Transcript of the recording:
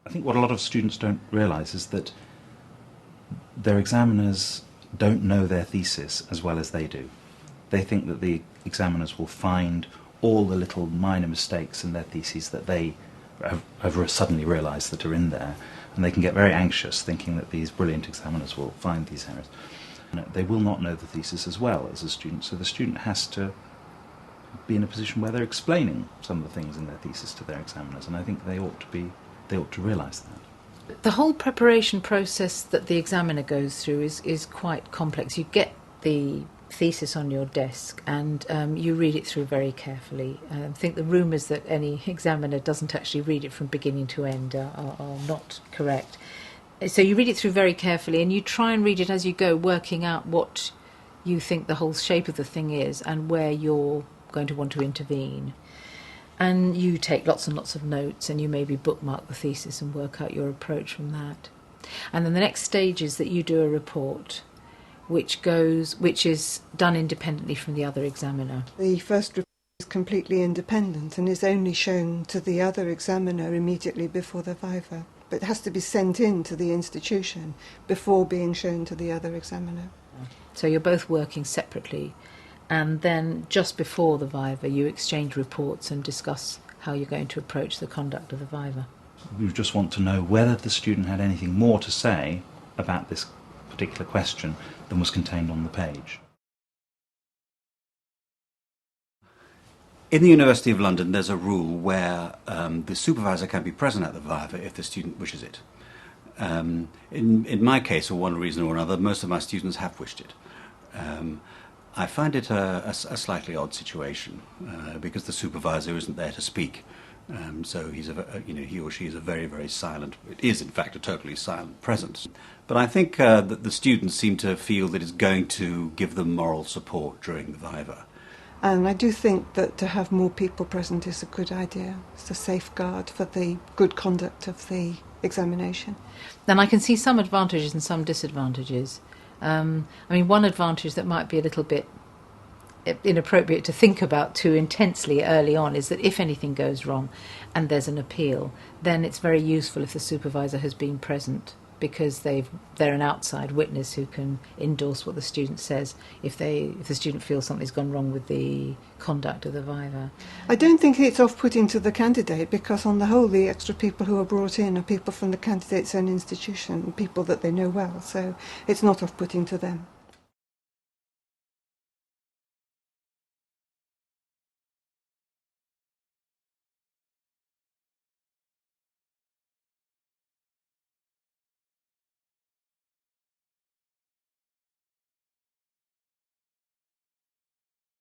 I think what a lot of students don't realise is that their examiners don't know their thesis as well as they do. They think that the examiners will find all the little minor mistakes in their theses that they have suddenly realised that are in there, and they can get very anxious thinking that these brilliant examiners will find these errors. They will not know the thesis as well as a student, so the student has to be in a position where they're explaining some of the things in their thesis to their examiners, and I think they ought to realise that. The whole preparation process that the examiner goes through is quite complex. You get the thesis on your desk and you read it through very carefully. I think the rumours that any examiner doesn't actually read it from beginning to end are not correct. So you read it through very carefully and you try and read it as you go, working out what you think the whole shape of the thing is and where you're going to want to intervene. And you take lots and lots of notes and you maybe bookmark the thesis and work out your approach from that. And then the next stage is that you do a report which is done independently from the other examiner. The first report is completely independent and is only shown to the other examiner immediately before the viva. But it has to be sent in to the institution before being shown to the other examiner. So you're both working separately, and then just before the viva you exchange reports and discuss how you're going to approach the conduct of the viva. We just want to know whether the student had anything more to say about this particular question than was contained on the page. In the University of London there's a rule where the supervisor can be present at the viva if the student wishes it. In my case, for one reason or another, most of my students have wished it. I find it a slightly odd situation because the supervisor isn't there to speak. So he or she is a very, very silent, it is in fact a totally silent presence. But I think that the students seem to feel that it's going to give them moral support during the viva. And I do think that to have more people present is a good idea. It's a safeguard for the good conduct of the examination. Then I can see some advantages and some disadvantages. One advantage that might be a little bit inappropriate to think about too intensely early on is that if anything goes wrong and there's an appeal, then it's very useful if the supervisor has been present, because they're an outside witness who can endorse what the student says if the student feels something's gone wrong with the conduct of the viva. I don't think it's off-putting to the candidate, because on the whole the extra people who are brought in are people from the candidate's own institution, people that they know well, so it's not off-putting to them.